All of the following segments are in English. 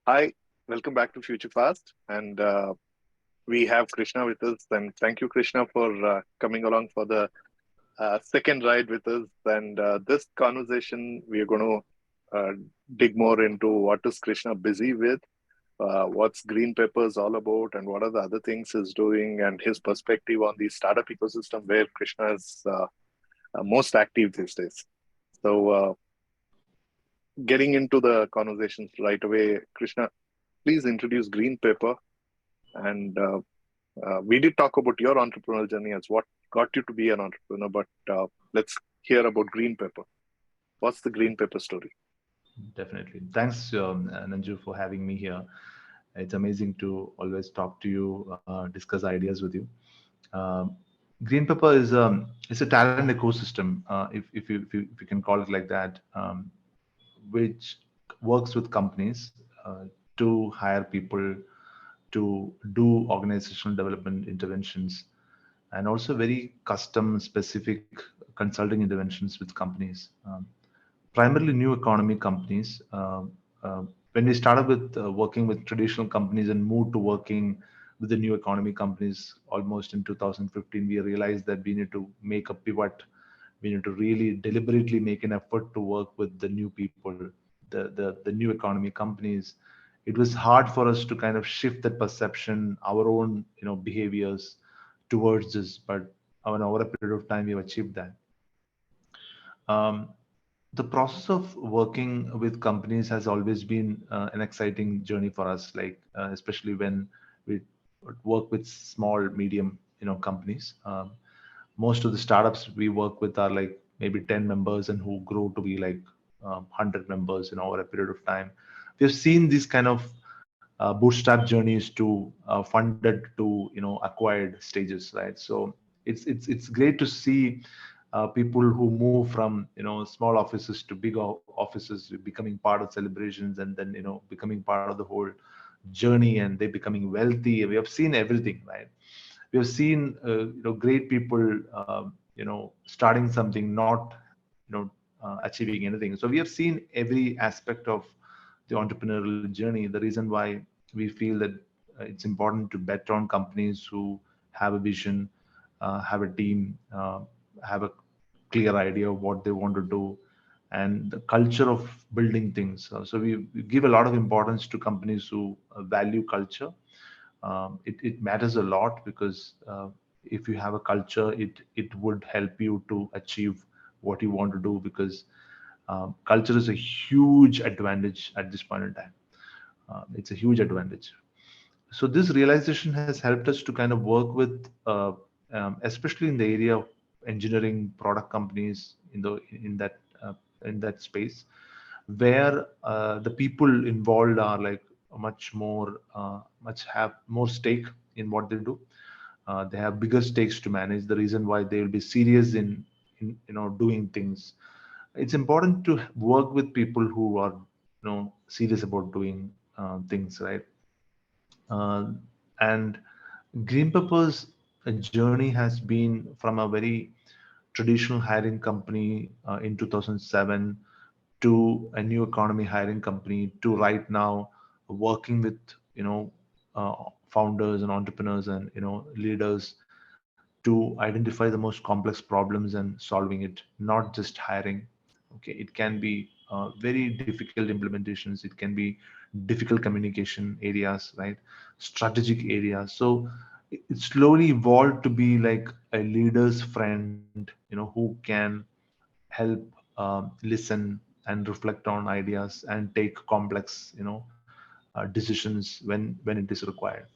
Hi, welcome back to FutureFast. And we have Krishna with us. And thank you, Krishna, for coming along for the second ride with us. And this conversation, we are going to dig more into what is Krishna busy with, what's GreenPepper is all about, and what are the other things he's doing, and his perspective on the startup ecosystem where Krishna is most active these days. So, getting into the conversations right away, Krishna, please introduce GreenPepper. And we did talk about your entrepreneurial journey as what got you to be an entrepreneur, but let's hear about GreenPepper. What's the GreenPepper story? Definitely. Thanks, Nanju, for having me here. It's amazing to always talk to you, discuss ideas with you. Um, GreenPepper is a talent ecosystem, if you can call it like that, which works with companies to hire people to do organizational development interventions and also very custom specific consulting interventions with companies. Primarily new economy companies. When we started with working with traditional companies and moved to working with the new economy companies almost in 2015, we realized that we need to make a pivot. We need to really deliberately make an effort to work with the new people, the new economy companies. It was hard for us to kind of shift that perception, our own behaviors towards this, but over a period of time, we've achieved that. Um, the process of working with companies has always been an exciting journey for us, like especially when we work with small, medium, companies. Most of the startups we work with are like maybe 10 members and who grow to be like 100 members, over a period of time. We've seen these kind of bootstrap journeys to funded to acquired stages, right? So it's great to see people who move from small offices to big offices, becoming part of celebrations, and then becoming part of the whole journey, and they becoming wealthy. We have seen everything, right? We have seen great people starting something, not achieving anything. So we have seen every aspect of the entrepreneurial journey. The reason why we feel that it's important to bet on companies who have a vision, have a team, have a clear idea of what they want to do, and the culture of building things. So we give a lot of importance to companies who value culture. It matters a lot because if you have a culture, it would help you to achieve what you want to do, because culture is a huge advantage at this point in time. It's a huge advantage. So this realization has helped us to kind of work with, especially in the area of engineering product companies in that space, where the people involved are like much have more stake in what they do. They have bigger stakes to manage. The reason why they will be serious in doing things. It's important to work with people who are serious about doing things, right? uh, and GreenPepper's journey has been from a very traditional hiring company in 2007 to a new economy hiring company to right now working with founders and entrepreneurs and leaders to identify the most complex problems and solving it, not just hiring. Okay, it can be very difficult implementations, it can be difficult communication areas, right? Strategic areas. So it slowly evolved to be like a leader's friend, who can help listen and reflect on ideas and take complex decisions when it is required.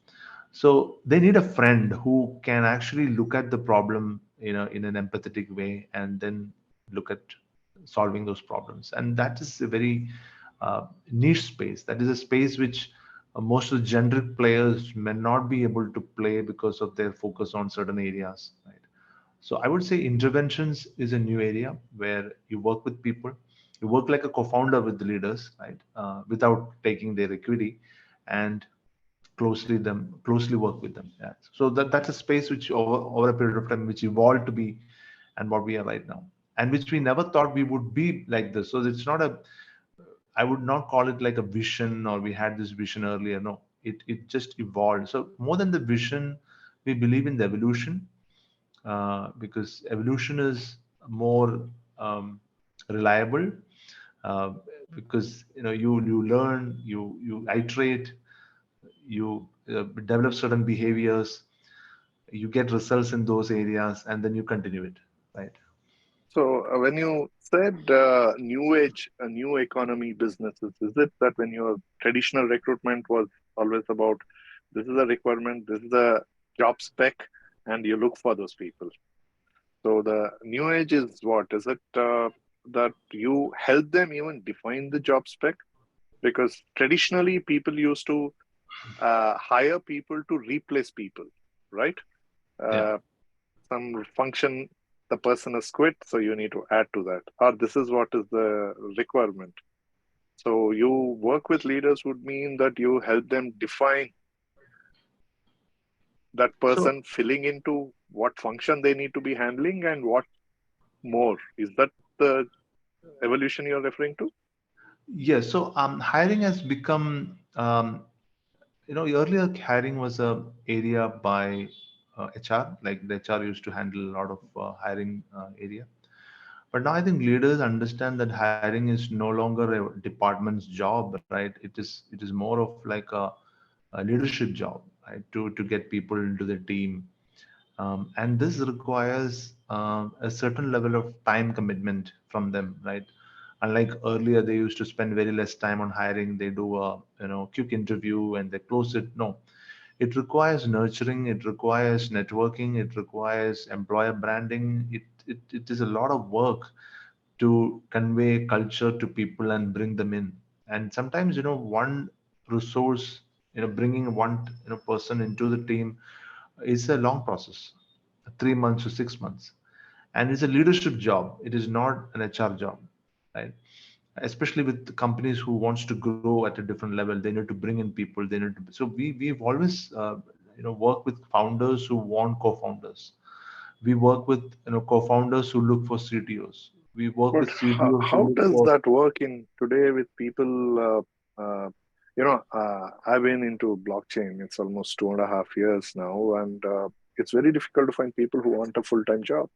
So they need a friend who can actually look at the problem in an empathetic way and then look at solving those problems. And that is a very niche space. That is a space which most of the generic players may not be able to play because of their focus on certain areas, right? So I would say interventions is a new area where you work with people, you work like a co-founder with the leaders, right? Without taking their equity, and closely work with them. Yeah. So that's a space which over a period of time which evolved to be and what we are right now, and which we never thought we would be like this. So it's not a I would not call it like a vision or we had this vision earlier. No, it just evolved. So more than the vision, we believe in the evolution, because evolution is more reliable, uh, because you learn, you iterate, you develop certain behaviors, you get results in those areas, and then you continue it, right? So when you said new age, new economy businesses, is it that when your traditional recruitment was always about this is a requirement, this is a job spec, and you look for those people? So the new age is what? Is it that you help them even define the job spec? Because traditionally people used to hire people to replace people, right? Yeah. Uh, some function the person has quit, so you need to add to that. Or this is what is the requirement. So you work with leaders would mean that you help them define that So person filling into what function they need to be handling and what more. Is that the evolution you're referring to? yes, so hiring has become, earlier hiring was a area by HR, like the HR used to handle a lot of hiring area. But now I think leaders understand that hiring is no longer a department's job, right? It is more of like a leadership job, right? To get people into the team, and this requires a certain level of time commitment from them, right? Unlike earlier, they used to spend very less time on hiring. They do a quick interview and they close it. No, it requires nurturing. It requires networking. It requires employer branding. It is a lot of work to convey culture to people and bring them in. And sometimes one resource, bringing one person into the team is a long process, 3 months to 6 months, and it's a leadership job. It is not an HR job, right? Especially with companies who wants to grow at a different level, they need to bring in people. They need to. So we've always work with founders who want co-founders. We work with co-founders who look for CTOs. We work But with CTOs who how look does for. that work in today with people? I've been into blockchain. It's almost 2.5 years now, and it's very difficult to find people who want a full-time job.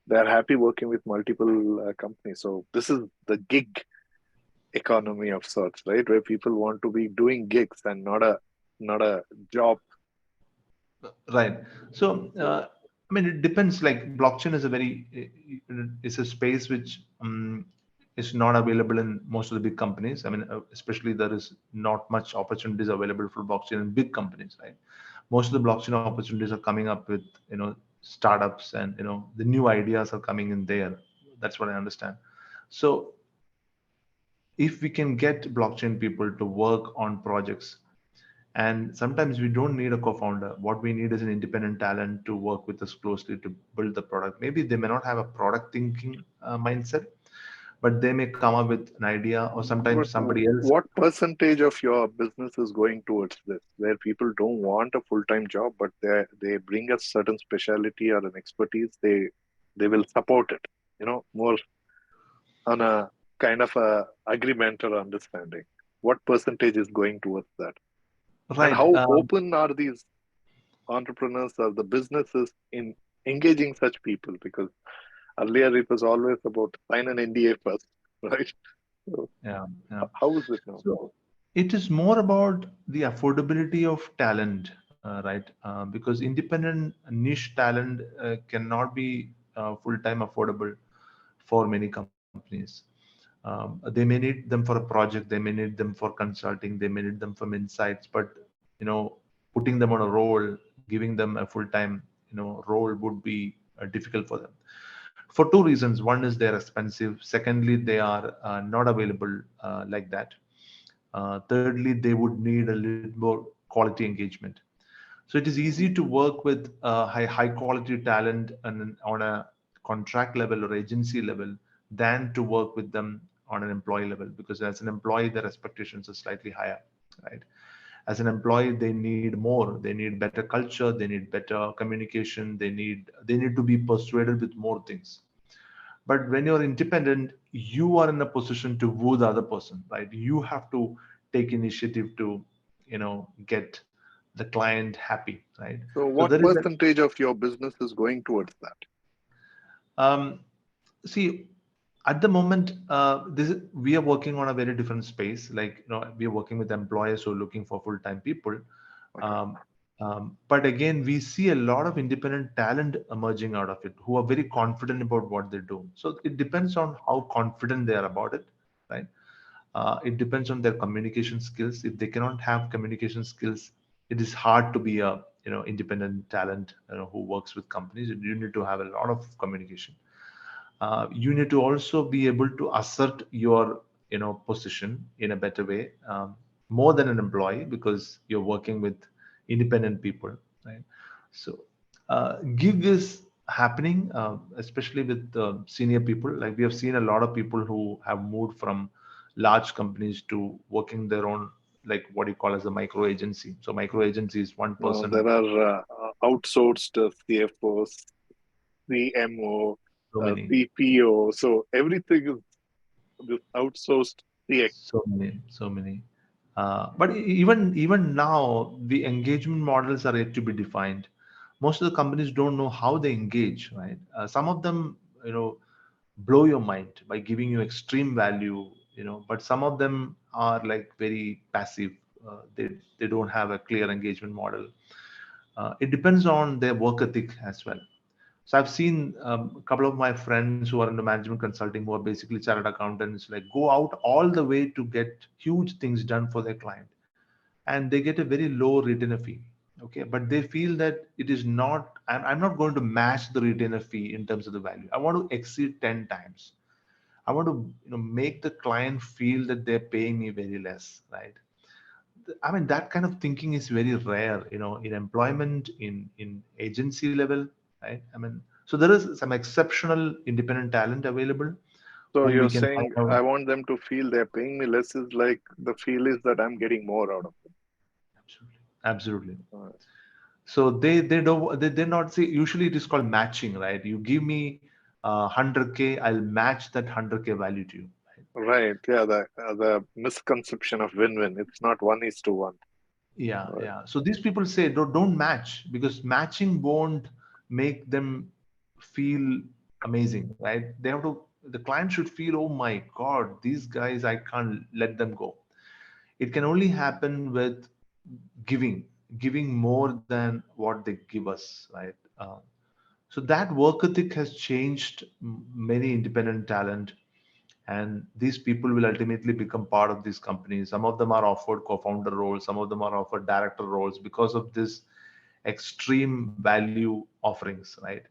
They're happy working with multiple companies. So this is the gig economy of sorts, right? Where people want to be doing gigs and not a job. Right. So, I mean, it depends. Like blockchain is a it's a space which is not available in most of the big companies. I mean, especially there is not much opportunities available for blockchain in big companies, right? Most of the blockchain opportunities are coming up with, startups, and, the new ideas are coming in there. That's what I understand. So if we can get blockchain people to work on projects, and sometimes we don't need a co-founder. What we need is an independent talent to work with us closely to build the product. Maybe they may not have a product thinking mindset, but they may come up with an idea, or sometimes But somebody else. what percentage of your business is going towards this, where people don't want a full-time job, but they bring a certain specialty or an expertise, they will support it, more on a kind of a agreement or understanding. What percentage is going towards that? And Right. how open are these entrepreneurs or the businesses in engaging such people? Because earlier it was always about sign an NDA first, right? So Yeah, yeah. how is it now? So it is more about the affordability of talent, right? Because independent niche talent cannot be full-time affordable for many companies. They may need them for a project, they may need them for consulting, they may need them from insights, but putting them on a role, giving them a full-time role would be difficult for them for two reasons. One is they're expensive. Secondly, they are not available like that. Thirdly, they would need a little more quality engagement. So it is easy to work with high quality talent and on a contract level or agency level than to work with them on an employee level, because as an employee their expectations are slightly higher, right? As an employee they need more. They need better culture, they need better communication, they need to be persuaded with more things. But when you're independent, you are in a position to woo the other person, right? You have to take initiative to, get the client happy, right? So, So what there is a percentage of your business is going towards that? um, see, at the moment, we are working on a very different space. Like, we are working with employers who are looking for full-time people. Okay. Um, but again, we see a lot of independent talent emerging out of it who are very confident about what they do. So it depends on how confident they are about it, right? It depends on their communication skills. If they cannot have communication skills, it is hard to be a independent talent who works with companies. You need to have a lot of communication. You need to also be able to assert your position in a better way, more than an employee, because you're working with independent people, right? So gig is happening, especially with senior people. Like, we have seen a lot of people who have moved from large companies to working their own, like what you call as a micro agency. So micro agency is one person. There are outsourced CFOs, CMO, So many. CPO. So everything is this outsourced CX. So many. But even now, the engagement models are yet to be defined. Most of the companies don't know how they engage, right? Some of them, blow your mind by giving you extreme value, but some of them are like very passive. They don't have a clear engagement model. It depends on their work ethic as well. So I've seen a couple of my friends who are into management consulting, who are basically chartered accountants, like go out all the way to get huge things done for their client, and they get a very low retainer fee. Okay, but they feel that it is not. I'm not going to match the retainer fee in terms of the value. I want to exceed 10 times. I want to make the client feel that they're paying me very less, right? I mean, that kind of thinking is very rare, in employment, in agency level, right? I mean, so there is some exceptional independent talent available So whom we you're can saying find out. I want them to feel they're paying me less is like the feel is that I'm getting more out of Absolutely, absolutely. it. So they don't they're not say, usually it is called matching, right? You give me 100K, I'll match that 100K value to you. Right? Right. Yeah. The misconception of win-win. It's not 1:1. Yeah, Right. yeah. So these people say don't match, because matching won't make them feel amazing, right? They have to. The client should feel, oh my God, these guys, I can't let them go. It can only happen with giving, giving more than what they give us, right? So that work ethic has changed many independent talent, and these people will ultimately become part of these companies. Some of them are offered co-founder roles, some of them are offered director roles because of this extreme value offerings, right?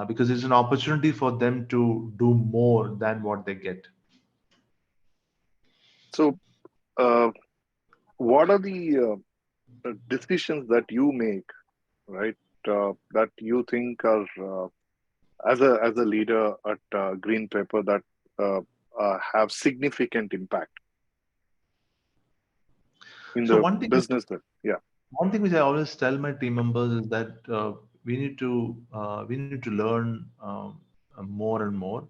Because it's an opportunity for them to do more than what they get. So, uh, what are the decisions that you make, right? That you think are as a leader at GreenPepper that uh, have significant impact in So the one thing is business? Yeah. One thing which I always tell my team members is that we need to learn more and more.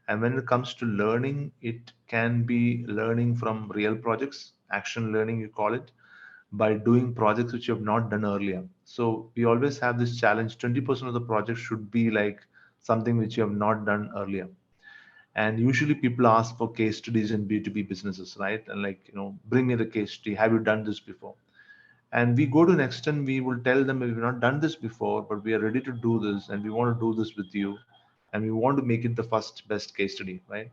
And when it comes to learning, it can be learning from real projects, action learning you call it, by doing projects which you have not done earlier. So we always have this challenge: 20% of the project should be like something which you have not done earlier. And usually people ask for case studies in B2B businesses, right? And like, bring me the case study. Have you done this before? And we go to an extent, we will tell them, we've not done this before, but we are ready to do this, and we want to do this with you, and we want to make it the first best case study, right?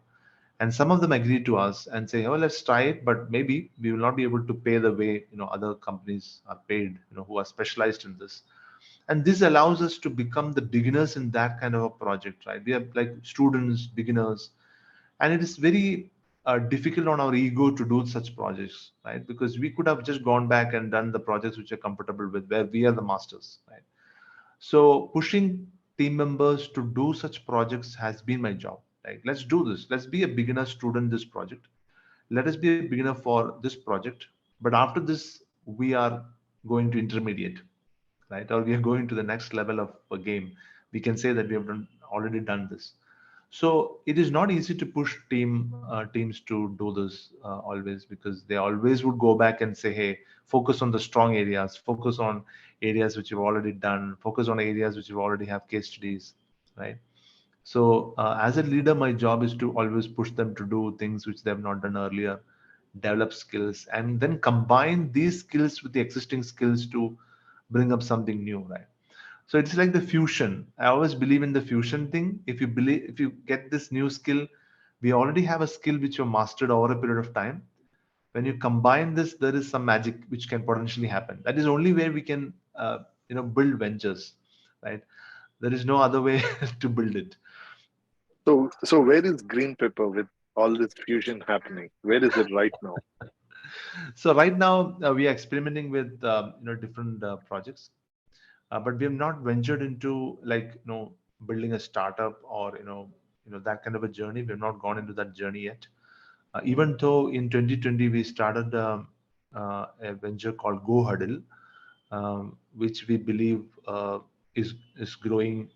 And some of them agree to us and say, oh, let's try it, but maybe we will not be able to pay the way other companies are paid, who are specialized in this. And this allows us to become the beginners in that kind of a project, right? We are like students, beginners, and it is very difficult on our ego to do such projects, right? Because we could have just gone back and done the projects which are comfortable with, where we are the masters, right? So pushing team members to do such projects has been my job. Like, let's do this, let's be a beginner student this project, let us be a beginner for this project, but after this we are going to intermediate, right? Or we are going to the next level of a game. We can say that we have already done this. So it is not easy to push teams to do this always, because they always would go back and say, hey, focus on the strong areas, focus on areas which you've already done, focus on areas which you already have case studies, right? So as a leader, my job is to always push them to do things which they have not done earlier, develop skills, and then combine these skills with the existing skills to bring up something new, right? So it's like the fusion. I always believe in the fusion thing. If you get this new skill, we already have a skill which you mastered over a period of time. When you combine this, there is some magic which can potentially happen. That is only where we can, build ventures, right? There is no other way to build it. So where is GreenPepper with all this fusion happening? Where is it right now? So right now we are experimenting with different projects, but we have not ventured into, like, building a startup, or that kind of a journey. We have not gone into that journey yet. Even though in 2020 we started a venture called Go Huddle, which we believe is growing,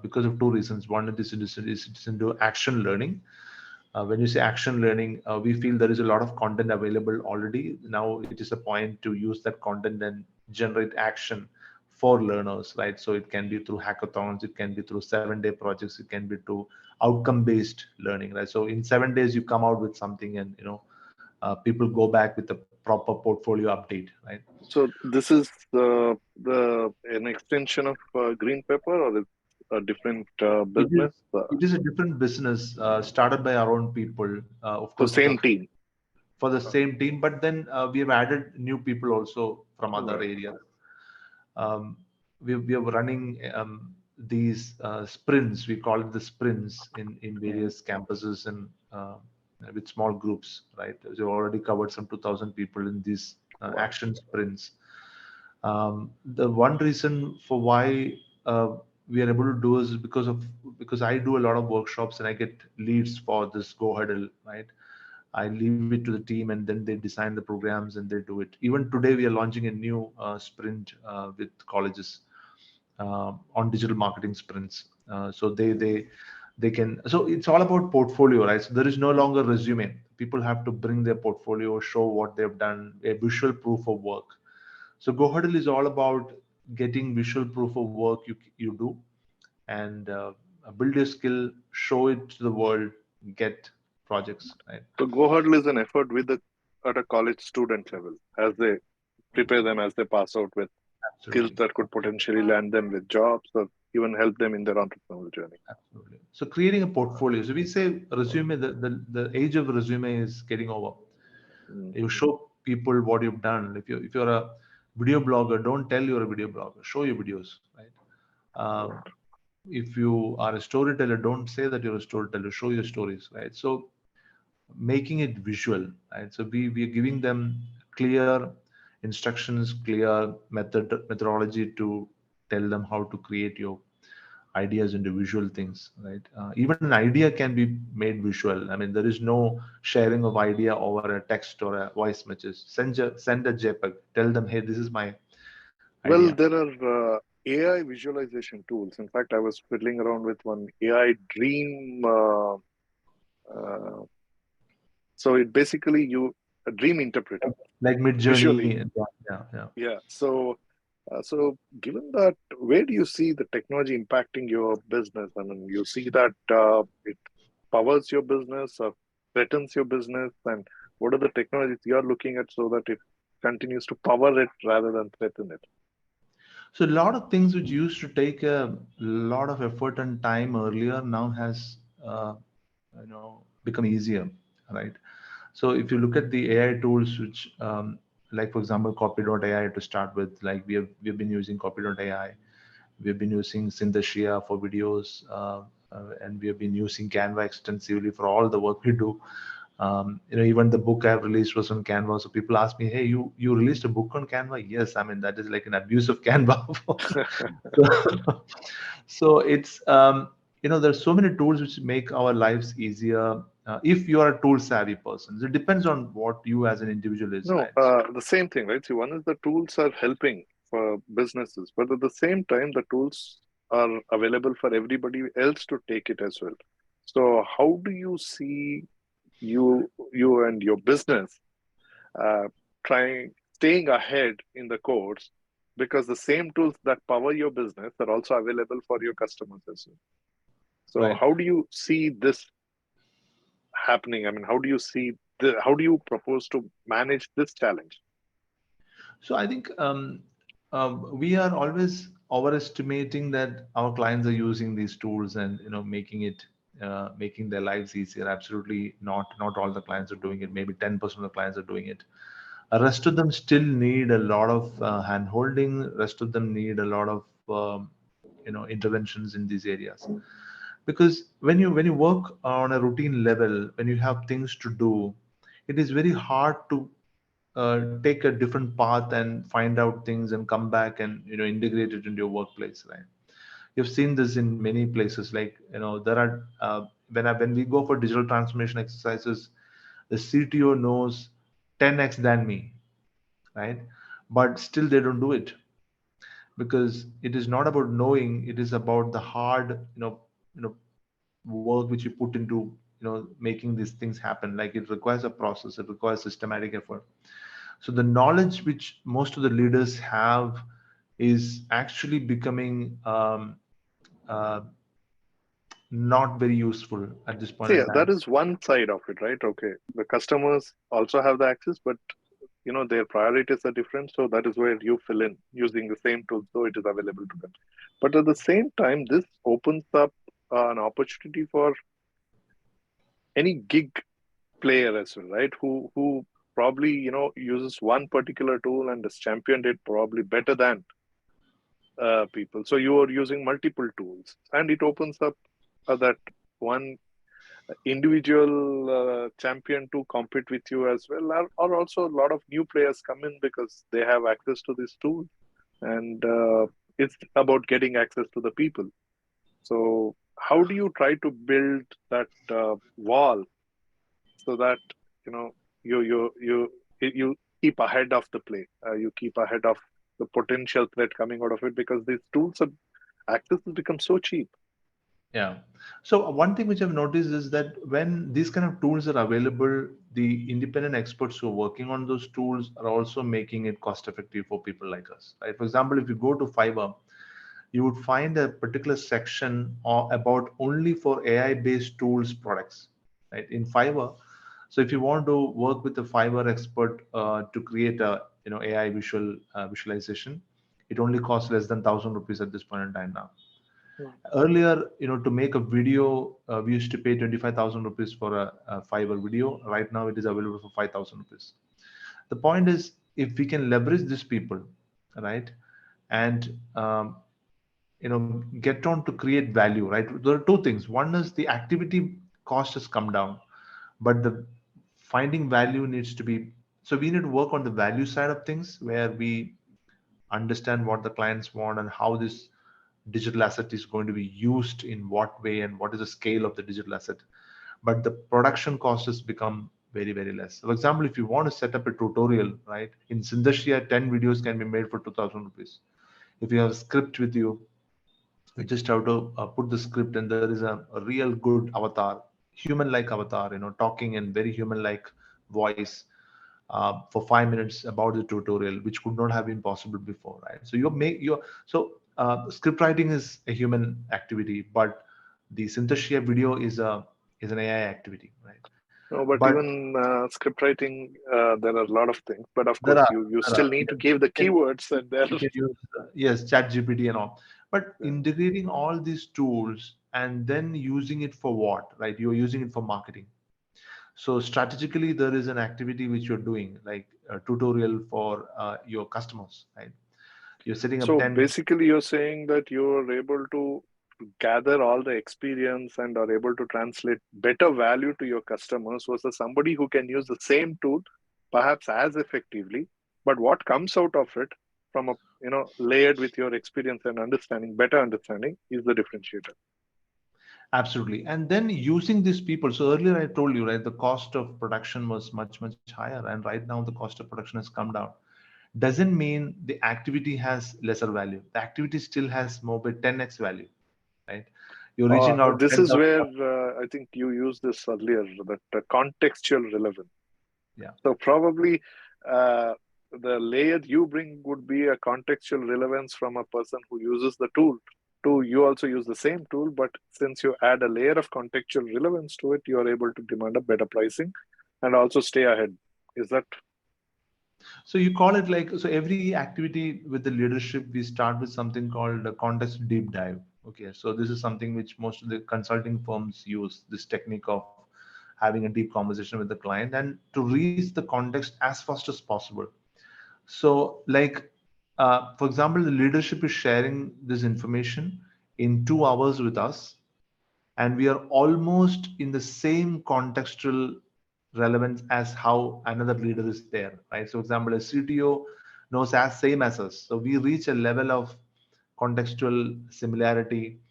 because of two reasons. One is it's into action learning. When you say action learning, we feel there is a lot of content available already. Now it is a point to use that content and generate action for learners, right? So it can be through hackathons, it can be through 7-day projects, it can be through outcome-based learning, right? So in 7 days, you come out with something, and people go back with a proper portfolio update, right? So this is the an extension of GreenPepper, or it's a different It is business? it is a different business started by our own people, of So course, same team. for the same team, but then we have added new people also from other Right. areas. Um, we are running these sprints. We call it the sprints in Mhm. various campuses, and with small groups, right? So we've already covered some 2,000 people in these Wow. action sprints. The one reason for why we are able to do is because I do a lot of workshops and I get leads for this Go Huddle, right? I leave it to the team, and then they design the programs and they do it. Even today, we are launching a new sprint with colleges on digital marketing sprints. So they can. So it's all about portfolio, right? So there is no longer resume. People have to bring their portfolio, show what they've done, a visual proof of work. So Go Huddle is all about getting visual proof of work you do, and build your skill, show it to the world, get projects, right? So Go Hurdle is an effort with the at a college student level as they prepare them as they pass out with skills Absolutely. that could potentially land them with jobs or even help them in their entrepreneurial journey. Absolutely. So creating a portfolio. So we say resume, the age of resume is getting over. Mm. You show people what you've done. If you're a video blogger, don't tell you're a video blogger. Show your videos, right? Um, Right. if you are a storyteller, don't say that you're a storyteller. Show your stories, right? So making it visual, right? So we are giving them clear instructions, clear methodology to tell them how to create your ideas into visual things, right? Even an idea can be made visual. I mean, there is no sharing of idea over a text or a voice message. Send a JPEG. Tell them, hey, this is my idea. Well, there are AI visualization tools. In fact, I was fiddling around with one AI dream. Uh, so it basically you a dream interpreter Like Mid visually. Journey. Yeah. Yeah. So given that, where do you see the technology impacting your business? I mean, you see that it powers your business or threatens your business, and what are the technologies you are looking at so that it continues to power it rather than threaten it? So a lot of things which used to take a lot of effort and time earlier now has become easier, right? So if you look at the AI tools, which like for example Copy.ai to start with, like we've been using Copy.ai, we've been using Synthesia for videos, and we have been using Canva extensively for all the work we do. Even the book I've released was on Canva. So people ask me, "Hey, you released a book on Canva?" Yes, I mean that is like an abuse of Canva. so, so it's there's so many tools which make our lives easier if you are a tool savvy person. So it depends on what you as an individual is, No, right? So, the same thing, right? See, one is the tools are helping for businesses, but at the same time, the tools are available for everybody else to take it as well. So how do you see you and your business uh, trying staying ahead in the course, because the same tools that power your business are also available for your customers as well. So Right. how do you see this happening? I mean, how do you propose to manage this challenge? So I think we are always overestimating that our clients are using these tools and making their lives easier. Absolutely not. Not all the clients are doing it. Maybe 10% of the clients are doing it. Rest of them still need a lot of hand holding. Rest of them need a lot of interventions in these areas. Because when you work on a routine level, when you have things to do, it is very hard to take a different path and find out things and come back and integrate it into your workplace, right? You've seen this in many places. Like there are when we go for digital transformation exercises, the CTO knows 10x than me, right? But still they don't do it, because it is not about knowing, it is about the hard you know work which you put into making these things happen. Like, it requires a process, it requires systematic effort. So the knowledge which most of the leaders have is actually becoming uh, not very useful at this point See, in that time. is one side of it, right? Okay, the customers also have the access, but their priorities are different, so that is where you fill in using the same tool, so it is available to them. But at the same time, this opens up an opportunity for any gig player as well, right? Who probably uses one particular tool and has championed it probably better than people. So you are using multiple tools, and it opens up that one individual champion to compete with you as well, or also a lot of new players come in because they have access to this tool, and it's about getting access to the people. So how do you try to build that wall so that you know you keep ahead of the play, you keep ahead of the potential threat coming out of it, because these tools have access has become so cheap. Yeah. So one thing which I've noticed is that when these kind of tools are available, the independent experts who are working on those tools are also making it cost effective for people like us. Right? For example, if you go to Fiverr, you would find a particular section about only for AI-based tools products, right? In Fiverr. So if you want to work with a Fiverr expert to create a AI visualization, it only costs less than 1,000 rupees at this point in time now. Hmm. Earlier, to make a video, we used to pay 25,000 rupees for a Fiverr video. Right now, it is available for 5,000 rupees. The point is, if we can leverage these people, right, and get on to create value, right? There are two things. One is the activity cost has come down, but the finding value needs to be. So we need to work on the value side of things, where we understand what the clients want and how this digital asset is going to be used in what way and what is the scale of the digital asset. But the production cost has become very, very less. For example, if you want to set up a tutorial, right, in Syndesia, 10 videos can be made for 2,000 rupees. If you have a script with you, you just have to put the script, and there is a real good avatar, human like avatar, talking in very human like voice for 5 minutes about the tutorial, which could not have been possible before, right? So script writing is a human activity, but the Synthesia video is an AI activity, right? No, but But even script writing, there are a lot of things. But of there course, are you there are still need to give the keywords, and there. you can use yes, chat GPT and all. But Yeah. integrating all these tools and then using it for what, right? You're using it for marketing. So strategically, there is an activity which you're doing, like a tutorial for your customers, right? You're setting up So 10. basically, you're saying that you're able to gather all the experience and are able to translate better value to your customers versus somebody who can use the same tool perhaps as effectively, but what comes out of it from a layered with your experience and understanding, better understanding, is the differentiator. Absolutely. And then using these people. So earlier I told you, right, the cost of production was much, much higher. And right now the cost of production has come down. doesn't mean the activity has lesser value. The activity still has more by 10x value, right? You're reaching out This is 10,000. where I think you used this earlier, that contextual relevance. Yeah. So probably uh, the layer you bring would be a contextual relevance from a person who uses the tool. To you also use the same tool, but since you add a layer of contextual relevance to it, you are able to demand a better pricing and also stay ahead. Is that So you call it like, so every activity with the leadership, we start with something called a context deep dive. Okay. So this is something which most of the consulting firms use, this technique of having a deep conversation with the client and to reach the context as fast as possible. So like, for example, the leadership is sharing this information in 2 hours with us, and we are almost in the same contextual relevance as how another leader is there, right? So example, a CTO knows as same as us, so we reach a level of contextual similarity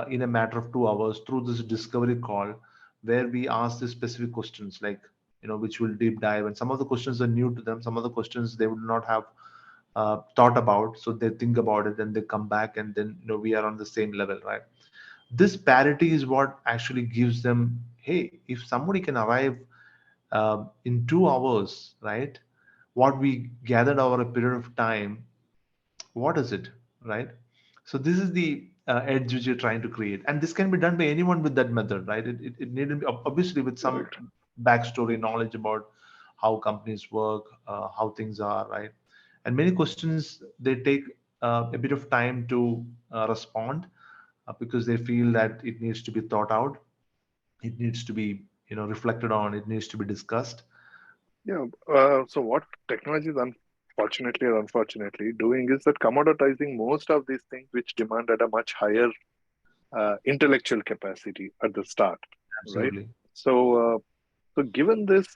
in a matter of 2 hours through this discovery call, where we ask the specific questions, like, which will deep dive, and some of the questions are new to them, some of the questions they would not have thought about, so they think about it and they come back, and then we are on the same level, right? This parity is what actually gives them, hey, if somebody can arrive in 2 hours, right, what we gathered over a period of time, what is it, right? So this is the edge which you're trying to create, and this can be done by anyone with that method, right? It needed obviously with some correct? backstory knowledge about how companies work, how things are, right? And many questions, they take a bit of time to respond, because they feel that it needs to be thought out, it needs to be reflected on, it needs to be discussed. Yeah. So what technology is unfortunately or unfortunately doing is that commoditizing most of these things which demand at a much higher intellectual capacity at the start, right? Absolutely. So, so given this,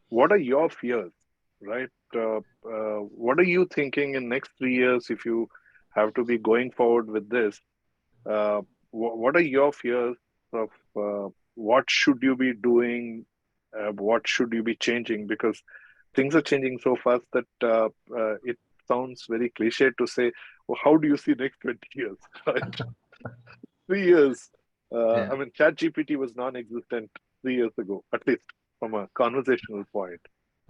what are your fears, right? What are you thinking in next 3 years if you have to be going forward with this? Uh, what are your fears of what should you be doing? What should you be changing? Because things are changing so fast that it sounds very cliche to say, well, how do you see next 20 years, right? 3 years. Yeah, I mean, ChatGPT was non-existent 3 years ago, at least from a conversational point.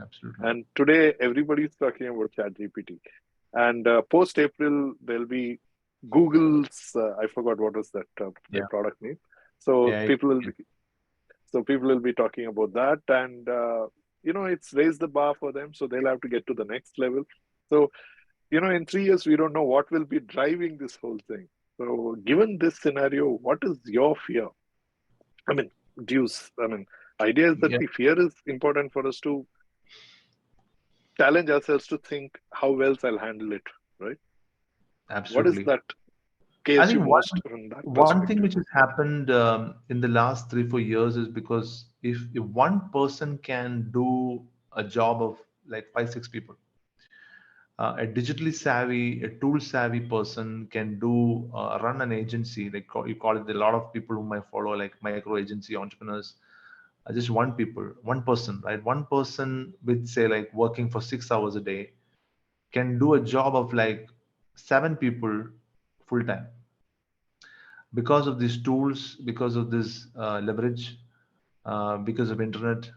absolutely. And today, everybody's talking about ChatGPT. And post April, there'll be Google's. I forgot what was that their Yeah, product name. So yeah, people will be, so people will be talking about that, and it's raised the bar for them. So they'll have to get to the next level. So in 3 years, we don't know what will be driving this whole thing. So, given this scenario, what is your fear? I mean, I mean, idea is that yeah, the fear is important for us to challenge ourselves to think how else I'll handle it, right? What is absolutely. that I scares you think most from that one thing perspective? which has happened in the last 3 4 years is because if one person can do a job of like 5 6 people, a digitally savvy, a tool savvy person can do run an agency, like you call it, a lot of people whom I follow, like micro agency entrepreneurs, just one person, right? One person with say like working for 6 hours a day can do a job of like 7 people full time, because of these tools, because of this leverage, because of internet,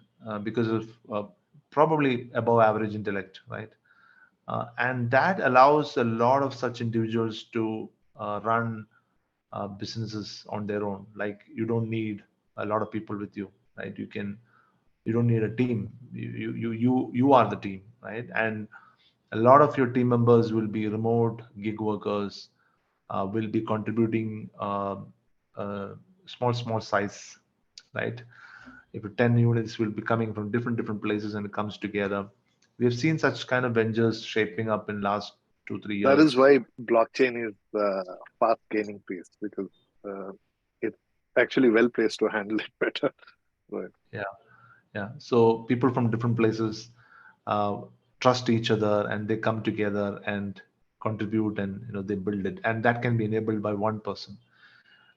because of probably above average intellect, right? And that allows a lot of such individuals to run businesses on their own. Like you don't need a lot of people with you, right? You don't need a team. You are the team, right? And a lot of your team members will be remote gig workers, will be contributing uh, small size, right? If 10 units will be coming from different places and it comes together. We have seen such kind of ventures shaping up in last 2 3 That is years. why blockchain is fast gaining pace because uh, it's actually well placed to handle it better. Right. Yeah, yeah. So people from different places uh, trust each other, and they come together and contribute, and they build it, and that can be enabled by one person.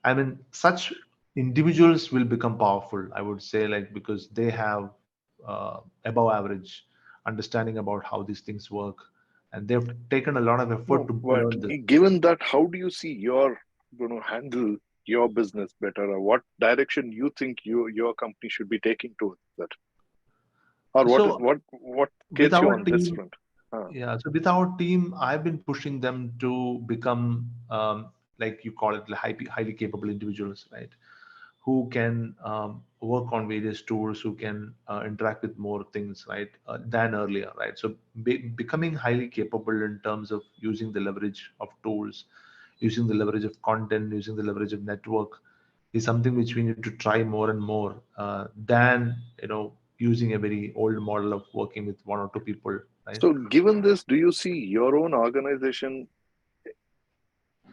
I mean, such individuals will become powerful, I would say, like because they have above average understanding about how these things work, and they've taken a lot of effort No, to but learn this. given that, how do you see your going to handle your business better, or what direction you think your company should be taking towards that, or So what with gets you our on this team, front? Uh, yeah, so with our team, I've been pushing them to become, like you call it, like highly capable individuals, right? Who can work on various tools, who can interact with more things, right, than earlier, right? So becoming highly capable in terms of using the leverage of tools, using the leverage of content, using the leverage of network is something which we need to try more and more than using a very old model of working with one or two people, right? so, given this, do you see your own organization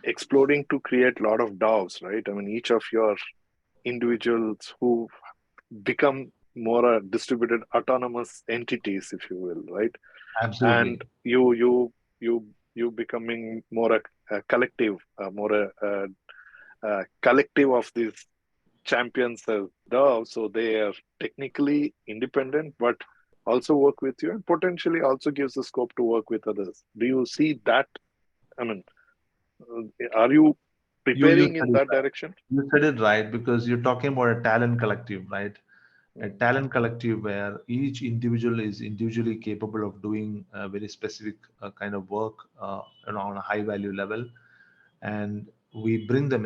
exploding to create a lot of DAOs, right? I mean, each of your individuals who become more distributed autonomous entities, if you will, right? And Absolutely. you becoming more a collective, more a collective of these champions as DAO, so they are technically independent, but also work with you and potentially also gives the scope to work with others. Do you see that? I mean, are you You preparing said in it that right. direction? You said it right because you're talking about a talent collective, right? A Mm. talent collective where each individual is individually capable of doing a very specific kind of work on a high value level, and we bring them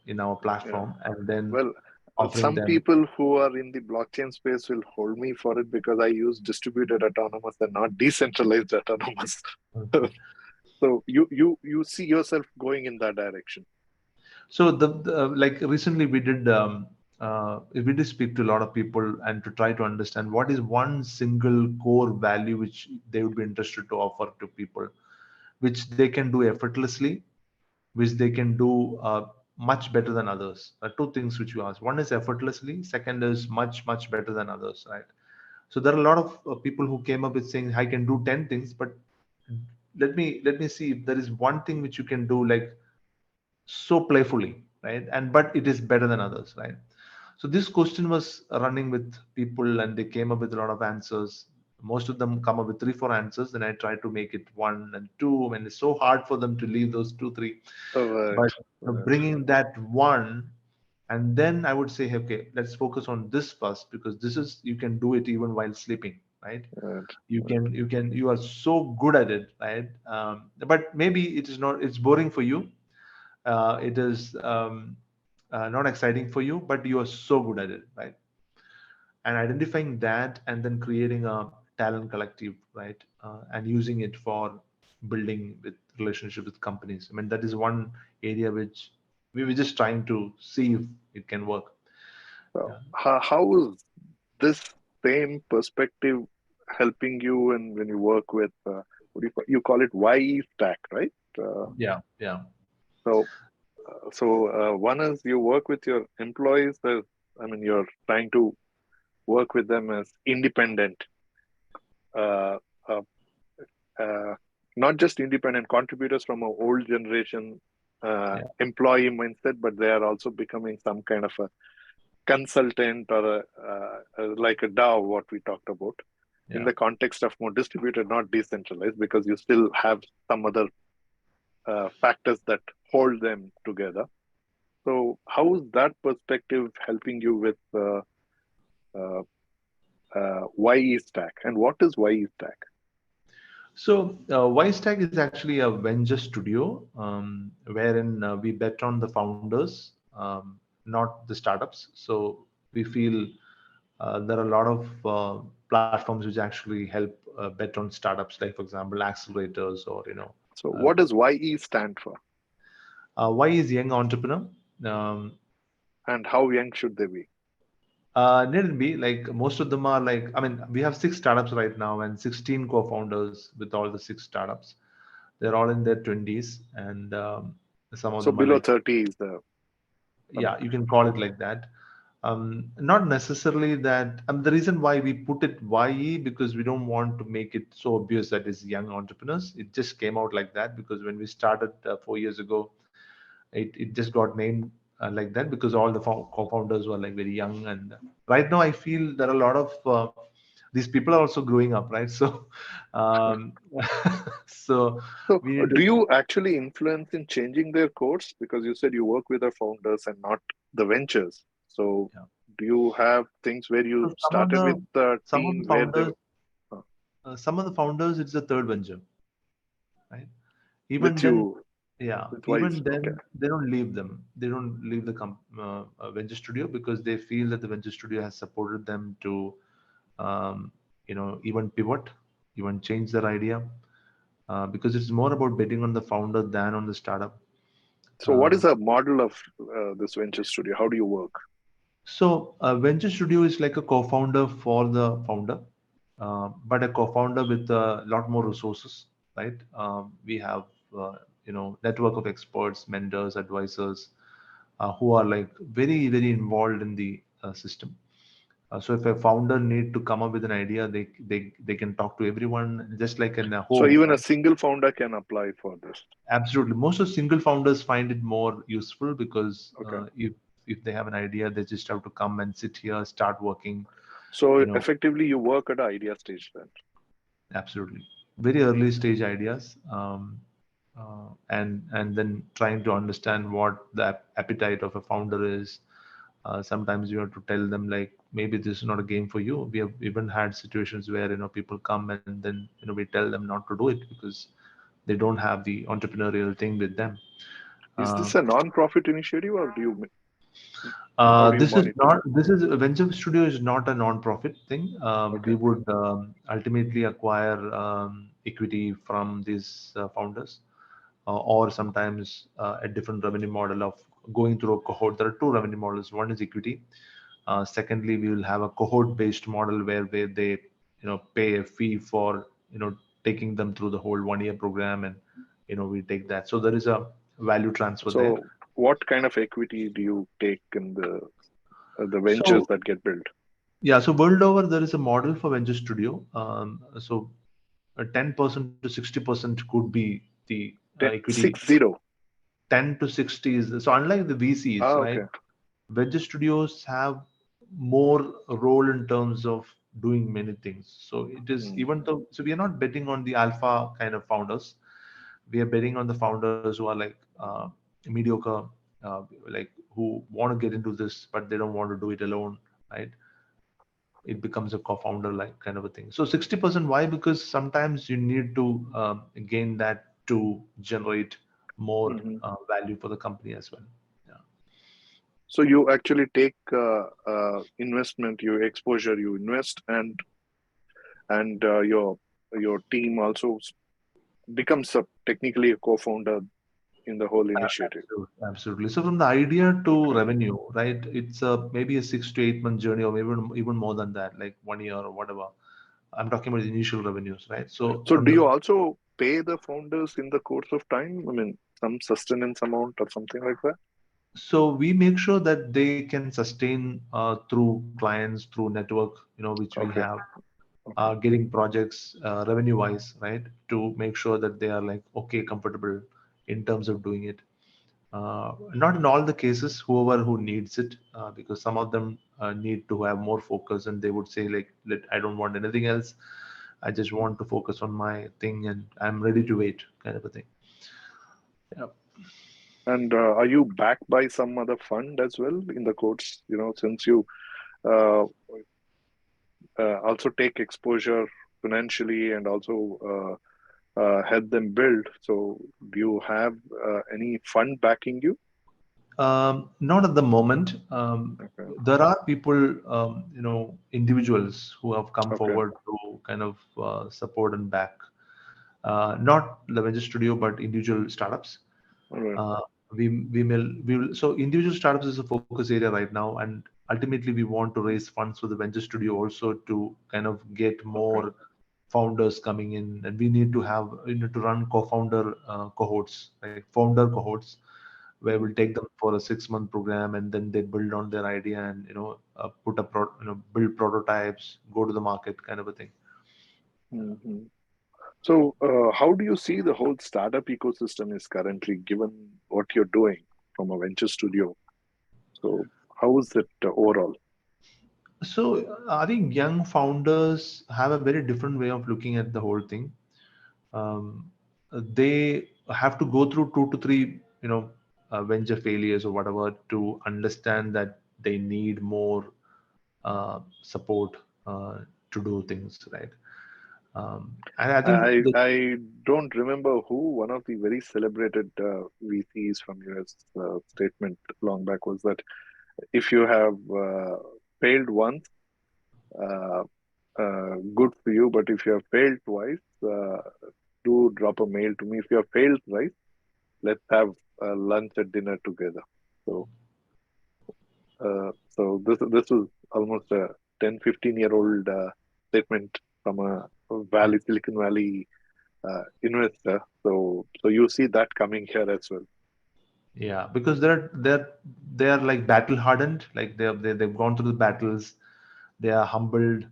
in our Yeah. platform and then Well, offering some them. people who are in the blockchain space will hold me for it because I use distributed autonomous and not decentralized autonomous. Okay. So you see yourself going in that direction. So like recently we did speak to a lot of people and to try to understand what is one single core value which they would be interested to offer to people, which they can do effortlessly, which they can do much better than others. Two things which you asked. One is effortlessly. Second is much better than others, right? So there are a lot of people who came up with saying, I can do 10 things, but let me see if there is one thing which you can do like so playfully, right? And but it is better than others, right? So this question was running with people and they came up with a lot of answers. Most of them come up with three, four answers. Then I try to make it one and two, and it's so hard for them to leave those two, three. Right, But right, bringing that one, and then I would say, "Hey, okay, let's focus on this first because this is you can do it even while sleeping, right? right, You are so good at it, right? But maybe it is not. It's boring for you. It is not exciting for you, but you are so good at it, right? And identifying that and then creating a talent collective, right? And using it for building with relationship with companies. I mean, that is one area which we were just trying to see if it can work. So Yeah, how is this same perspective helping you and when you work with what do you call it YE stack, right? Uh, yeah, yeah, so one is you work with your employees. I mean, you're trying to work with them as independent, uh, uh, uh, not just independent contributors from an old generation yeah, employee mindset, but they are also becoming some kind of a consultant or like a DAO, what we talked about, in yeah. the context of more distributed, not decentralized, because you still have some other factors that hold them together. So, how is that perspective helping you with uh, YE stack? And what is YE stack? So Stack is actually a venture studio wherein we bet on the founders, not the startups. So we feel there are a lot of platforms which actually help bet on startups, like for example, accelerators or So, uh, what does YE stand for? Y is young entrepreneur. Um, And how young should they be? Needn't be like most of them are like I mean we have six startups right now and 16 co-founders with all the six startups. They're all in their 20s and some of So, them are below like 30 is the yeah, you commitment. can call it like that. Not necessarily that. The reason why we put it YE because we don't want to make it so obvious that it's young entrepreneurs. It just came out like that because when we started 4 years ago, it just got named like that because all the co-founders were like very young. And right now, I feel there are a lot of these people are also growing up, right? So um, so So, we need do to. you actually influence in changing their course? Because you said you work with the founders and not the ventures. So, Yeah. do you have things where So you started with the some of the team where they founders, were uh, some of the founders, it's a third venture, right? Even with then, you, yeah, with wife? even Okay. then, they don't leave them. They don't leave the venture studio because they feel that the venture studio has supported them to, um, even pivot, even change their idea, because it's more about betting on the founder than on the startup. So, what is Um, the model of this venture studio? How do you work? so a venture studio is like a co-founder for the founder, but a co-founder with a lot more resources, right? We have network of experts, mentors, advisors, who are like very very involved in the system. So if a founder need to come up with an idea, they can talk to everyone, just like in a So, home, even a right? single founder can apply for this. Absolutely. Most of single founders find it more useful because Okay. if they have an idea, they just have to come and sit here, start working. So, You know, effectively, you work at the idea stage then. absolutely. Very early stage ideas, and then trying to understand what the appetite of a founder is. Sometimes you have to tell them like maybe this is not a game for you. We have even had situations where people come and then we tell them not to do it because they don't have the entrepreneurial thing with them. Is Uh, this a non-profit initiative, or how do you this is monitor not. that? This is Venture Studio is not a non-profit thing. We Okay. would ultimately acquire equity from these founders, or sometimes a different revenue model of going through a cohort. There are two revenue models. One is equity. Secondly, we will have a cohort-based model where they pay a fee for taking them through the whole 1 year program, and we take that. So there is a value transfer there. So, what kind of equity do you take in the ventures So that get built? yeah, so world over, there is a model for venture studio. So 10% to 60% could be the equity. 60. 10 to 60 is so unlike the VCs, right? Okay. Venture studios have more role in terms of doing many things. So it is Hmm. even though so we are not betting on the alpha kind of founders. We are betting on the founders who are like mediocre, like who want to get into this, but they don't want to do it alone, right? It becomes a co-founder like kind of a thing. So 60%, why? Because sometimes you need to gain that to generate more Hmm. value for the company as well. Yeah. So you actually take investment, you exposure, you invest, and your team also becomes technically a co-founder in the whole initiative. Absolutely, absolutely. So from the idea to Okay. revenue, right? It's maybe a 6 to 8 month journey, or maybe even more than that, like 1 year or whatever. I'm talking about the initial revenues, right? So So from do the you also pay the founders in the course of time? I mean, some sustenance amount or something like that? so we make sure that they can sustain through clients, through network, which we Okay. have, Okay. getting projects revenue wise, right? To make sure that they are like okay, comfortable in terms of doing it. Not in all the cases, whoever who needs it, because some of them need to have more focus and they would say like, I don't want anything else. I just want to focus on my thing and I'm ready to wait, kind of a thing. Yeah. And are you backed by some other fund as well in the course? Since you uh, also take exposure financially and also help them build. So, do you have any fund backing you? Not at the moment. Okay. There are people, individuals who have come Okay. forward to kind of support and back, not the venture studio, but individual startups. All right. Uh, we will, so individual startups is a focus area right now, and ultimately we want to raise funds for the venture studio also to kind of get Okay. more founders coming in, and we need to have to run co-founder cohorts, like founder cohorts, where we'll take them for a 6 month program, and then they build on their idea and put build prototypes, go to the market, kind of a thing. Mm-hmm. So, how do you see the whole startup ecosystem is currently, given what you're doing from a venture studio? So, how is it overall? So I think young founders have a very different way of looking at the whole thing. Um, they have to go through 2 to 3, venture failures or whatever to understand that they need more support to do things right. And I think I don't remember who one of the very celebrated VCs from US statement long back was that if you have failed once, uh, good for you. But if you have failed twice, do drop a mail to me. If you have failed thrice, let's have lunch or dinner together. So, this was almost a 10-15 year old statement from a Silicon Valley investor. So you see that coming here as well. yeah, because they're like battle hardened, like they've gone through the battles, they are humbled.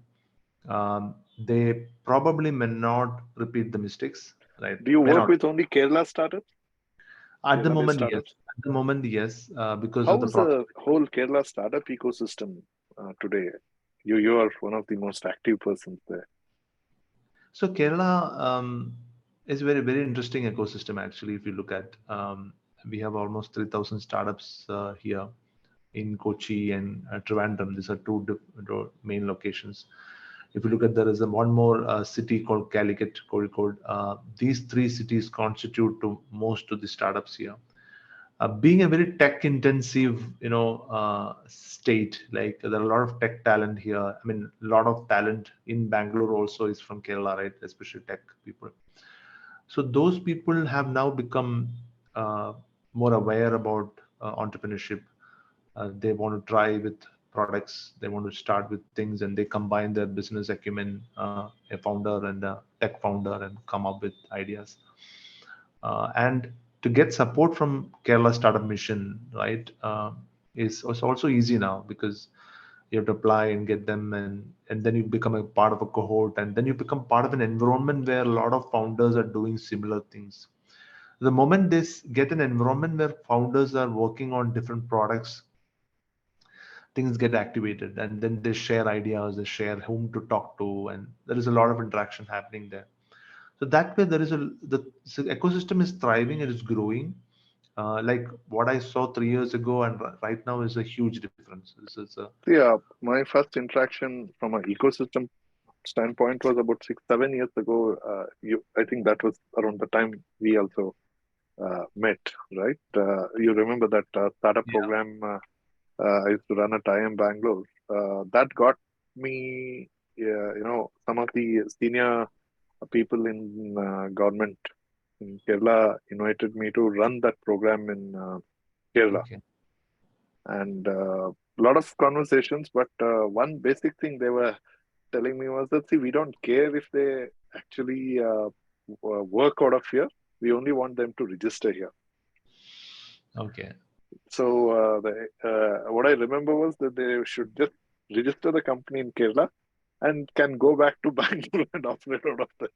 They probably may not repeat the mistakes, right? Do you May work not. with only Kerala startups, At the Kerala-based moment, yes. startups? At the moment, yes, because of the How's the proximity. whole Kerala startup ecosystem today? You are one of the most active persons there. So Kerala is very very interesting ecosystem actually. If you look at, we have almost 3,000 startups here in Kochi and Trivandrum. These are main locations. If you look at, there is one more city called Calicut, Kozhikode. These three cities constitute to most of the startups here. Being a very tech intensive, state, like there are a lot of tech talent here. I mean, a lot of talent in Bangalore also is from Kerala, right? Especially tech people. So those people have now become uh, more aware about entrepreneurship. They want to try with products. They want to start with things, and they combine their business acumen, a founder and a tech founder, and come up with ideas. And to get support from Kerala Startup Mission, right, is also easy now because you have to apply and get them, and then you become a part of a cohort, and then you become part of an environment where a lot of founders are doing similar things. The moment get an environment where founders are working on different products, things get activated, and then they share ideas, they share whom to talk to, and there is a lot of interaction happening there. So that way, there is the ecosystem is thriving and it's growing. Like what I saw 3 years ago and right now is a huge difference. Yeah, my first interaction from an ecosystem standpoint was about 6-7 years ago. I think that was around the time we also met, right? You remember that startup Yeah. program I used to run at IIM Bangalore. That got me, some of the senior people in government in Kerala invited me to run that program in Kerala, Okay. and a lot of conversations. But one basic thing they were telling me was that, see, we don't care if they actually work out of here. We only want them to register here. Okay. So what I remember was that they should just register the company in Kerala and can go back to Bangalore and operate out of there.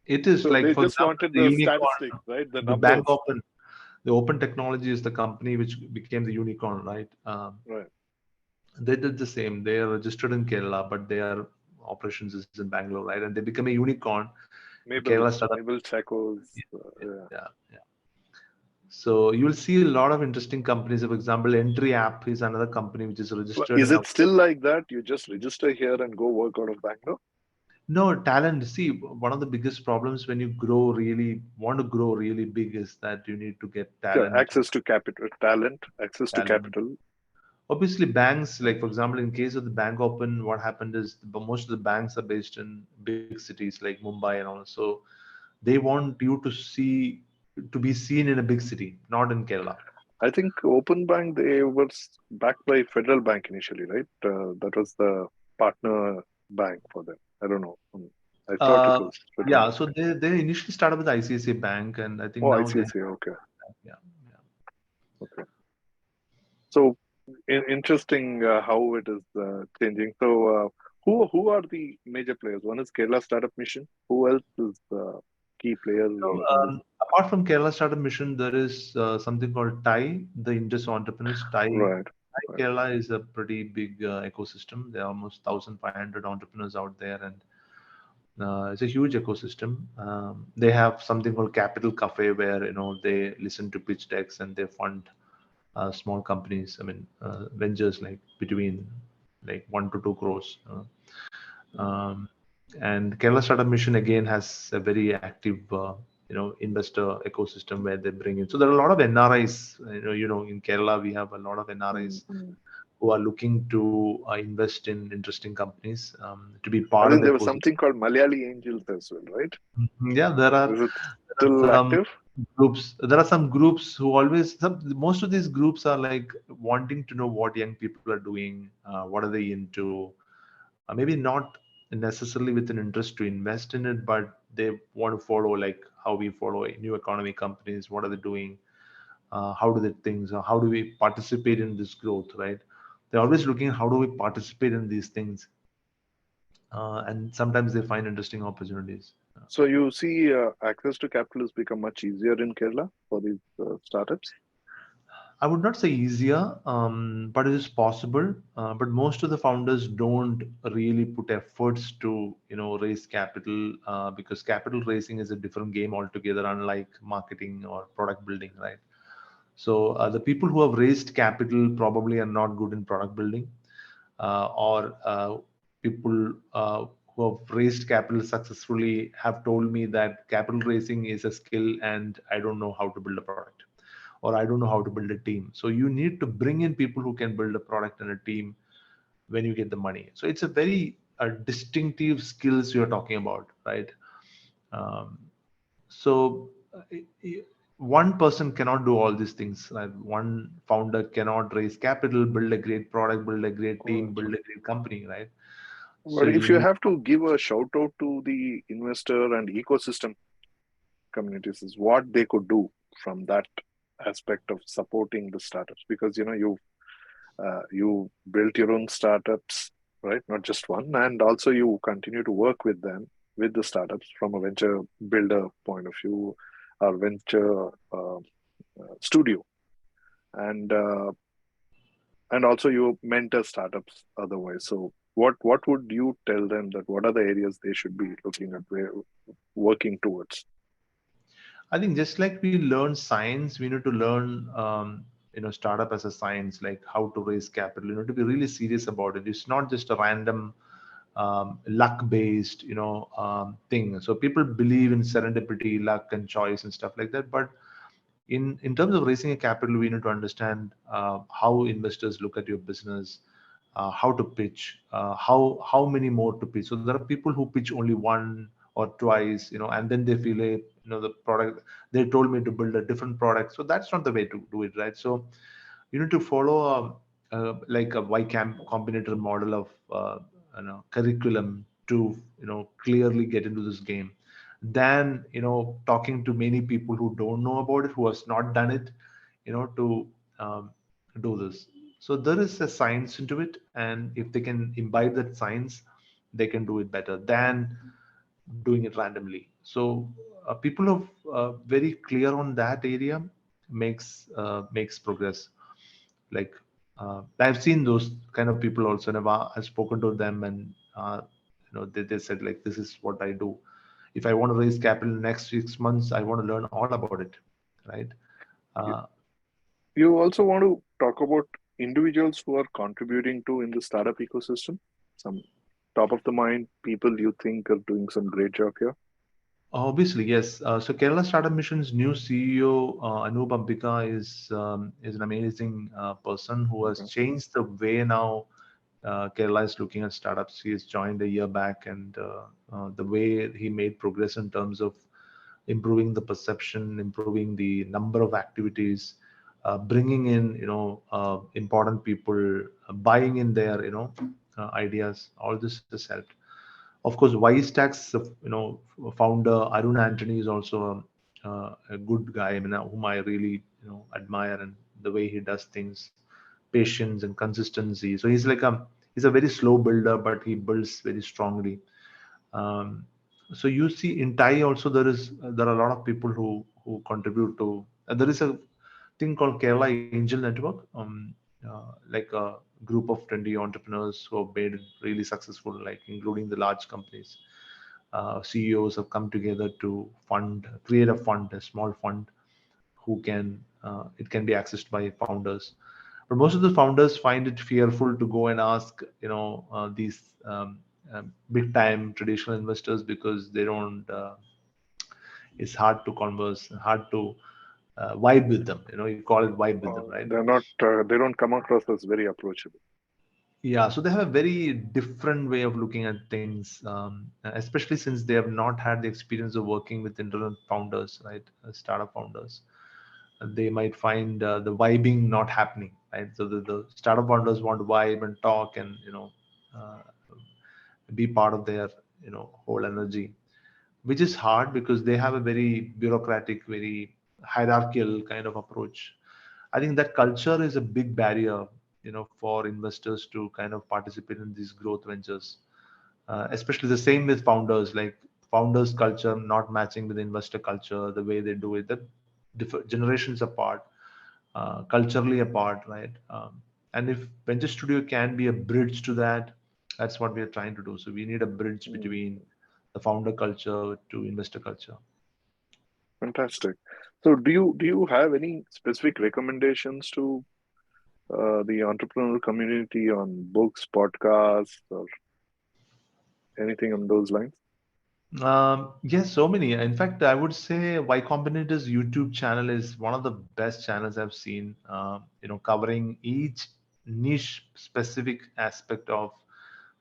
It is So like, they for just example, wanted the the unicorn, statistics, right? The the bank numbers, open, the Open Technology is the company which became the unicorn, right? right? They did the same. They are registered in Kerala, but their operations is in Bangalore, right? And they become a unicorn. Kerala startup. Mabel Chacos, Yeah, yeah. yeah, yeah. So you'll see a lot of interesting companies. For example, Entry App is another company which is registered Is in. it still like that? You just register here and go work out of Bangalore? No, talent. See, one of the biggest problems when you want to grow really big is that you need to get Yeah, talent. access to capital, talent, access to Talent. capital. Obviously, banks, like for example, in case of the Bank Open, what happened is most of the banks are based in big cities like Mumbai and all. So they want you to be seen in a big city, not in Kerala. I think Open Bank, they were backed by Federal Bank initially, right? That was the partner bank for them. I don't know. I thought it Uh, was Federal yeah, Bank. so they initially started with ICICI Bank, and I think Oh, now they ICICI. Okay. yeah. Okay. So interesting how it is changing. So who are the major players? One is Kerala Startup Mission. Who else is key players So, in this? apart from Kerala Startup Mission, there is something called TIE, the Indus Entrepreneurs. TIE Right. Kerala is a pretty big ecosystem. There are almost 1,500 entrepreneurs out there, and it's a huge ecosystem. They have something called Capital Cafe, where they listen to pitch decks and they fund small companies. I mean, ventures like between like 1 to 2 crores. Um, and Kerala Startup Mission again has a very active, investor ecosystem where they bring in. So there are a lot of NRIs. In Kerala we have a lot of NRIs Mm-hmm. who are looking to invest in interesting companies, to be I part of think the there was ecosystem. something called Malayali Angels as well, right? Yeah, there are Is it still some active? groups. There are some groups who always. Most of these groups are like wanting to know what young people are doing, what are they into. Maybe not necessarily with an interest to invest in it, but they want to follow like how we follow new economy companies. What are they doing? How do they things? How do we participate in this growth? Right? They're always looking how do we participate in these things, and sometimes they find interesting opportunities. So you see, access to capital has become much easier in Kerala for these startups. I would not say easier, but it is possible. But most of the founders don't really put efforts to, raise capital, because capital raising is a different game altogether, unlike marketing or product building, right? So the people who have raised capital probably are not good in product building, or people who have raised capital successfully have told me that capital raising is a skill and I don't know how to build a product, or I don't know how to build a team. So you need to bring in people who can build a product and a team when you get the money. So it's a very distinctive skills you're talking about, right? Um, so one person cannot do all these things. Right? One founder cannot raise capital, build a great product, build a great team, Correct. build a great company, right? So But if you you need. have to give a shout out to the investor and ecosystem communities, is what they could do from that aspect of supporting the startups, because you built your own startups, right? Not just one, and also you continue to work with them, with the startups from a venture builder point of view, or venture studio, and also you mentor startups otherwise. So what would you tell them, that what are the areas they should be looking at, where working towards? I think just like we learn science, we need to learn, startup as a science, like how to raise capital. You know, to be really serious about it. It's not just a random, luck-based, thing. So people believe in serendipity, luck, and choice and stuff like that. But in terms of raising a capital, we need to understand how investors look at your business, how to pitch, how many more to pitch. So there are people who pitch only one or twice, and then they feel the product, they told me to build a different product. So that's not the way to do it, right? So you need to follow like a Combinator model of curriculum to clearly get into this game, than talking to many people who don't know about it, who has not done it, to um, do this. So there is a science into it, and if they can imbibe that science, they can do it better than doing it randomly. So people are very clear on that area, makes progress. Like I've seen those kind of people also, and I've spoken to them, and they said like, this is what I do. If I want to raise capital in the next 6 months, I want to learn all about it, right? You, uh, you also want to talk about individuals who are contributing to in the startup ecosystem, some top of the mind people you think are doing some great job here. Obviously, yes. So Kerala Startup Mission's new CEO, Anup Ambika, is an amazing person who has Okay. changed the way now Kerala is looking at startups. He has joined a year back, and the way he made progress in terms of improving the perception, improving the number of activities, bringing in important people, buying in their ideas. All this has helped. Of course, Wisetack's founder Arun Anthony is also a good guy. I mean, whom I really admire, and the way he does things, patience and consistency. So he's a very slow builder, but he builds very strongly. Um, so you see in Thai also there are a lot of people who contribute to. There is a thing called Kerala Angel Network. like a group of 20 entrepreneurs who have made it really successful, like including the large companies. CEOs have come together to create a fund, a small fund, who can it can be accessed by founders. But most of the founders find it fearful to go and ask, these big time traditional investors, because they don't. It's hard to converse, hard to vibe with them. You call it vibe with them, right? They're not. They don't come across as very approachable. Yeah, so they have a very different way of looking at things, especially since they have not had the experience of working with internet founders, right? Startup founders. They might find the vibing not happening, right? So the startup founders want to vibe and talk and uh, be part of their whole energy, which is hard because they have a very bureaucratic, very hierarchical kind of approach. I think that culture is a big barrier, for investors to kind of participate in these growth ventures. Especially the same with founders, like founders' culture not matching with investor culture, the way they do it, that generations apart, culturally apart, right? And if venture studio can be a bridge to that, that's what we are trying to do. So we need a bridge Mm, between the founder culture to investor culture. fantastic. So, do you have any specific recommendations to the entrepreneurial community on books, podcasts, or anything on those lines? Yes, so many. In fact, I would say Y Combinator's YouTube channel is one of the best channels I've seen. Covering each niche specific aspect of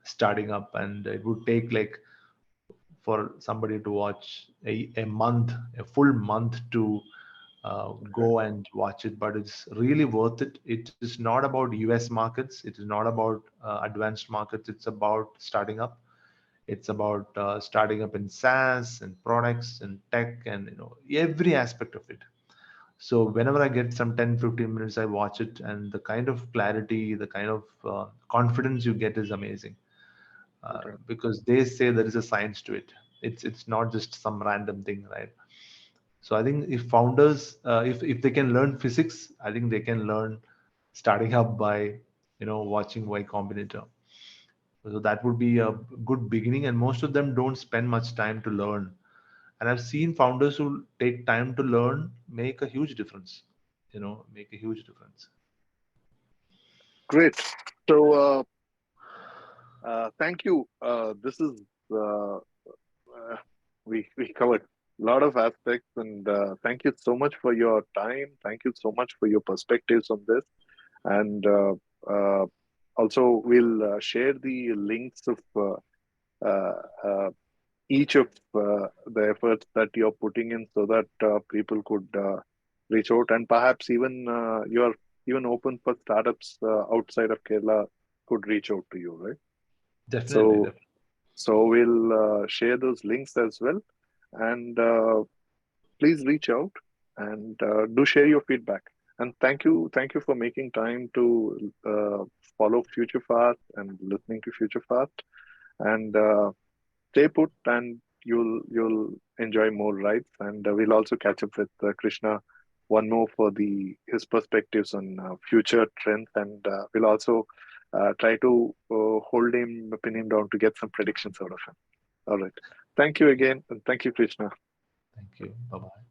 starting up, and it would take like for somebody to watch a month, a full month to Okay. go and watch it. But it's really worth it. It is not about US markets. It is not about advanced markets. It's about starting up. It's about starting up in SaaS and products and tech and every aspect of it. So whenever I get some 10-15 minutes, I watch it, and the kind of clarity, the kind of confidence you get is amazing. Okay. Because they say there is a science to it. It's not just some random thing, right? So I think if founders, if they can learn physics, I think they can learn starting up by watching Y Combinator. So that would be a good beginning, and most of them don't spend much time to learn. And I've seen founders who take time to learn make a huge difference. Make a huge difference. Great. So, thank you. This is uh, we covered a lot of aspects, and thank you so much for your time. Thank you so much for your perspectives on this, and uh, also we'll share the links of uh, uh, each of the efforts that you're putting in, so that people could reach out, and perhaps even you're even open for startups outside of Kerala could reach out to you, right? Definitely, So, definitely. we'll share those links as well, and please reach out and do share your feedback. And thank you for making time to follow FutureFast and listening to FutureFast. And stay put, and you'll enjoy more rides. And we'll also catch up with Krishna one more for the his perspectives on future trends, and we'll also try to pin him down to get some predictions out of him. All right. Thank you again, and thank you, Krishna. Thank you. Bye bye.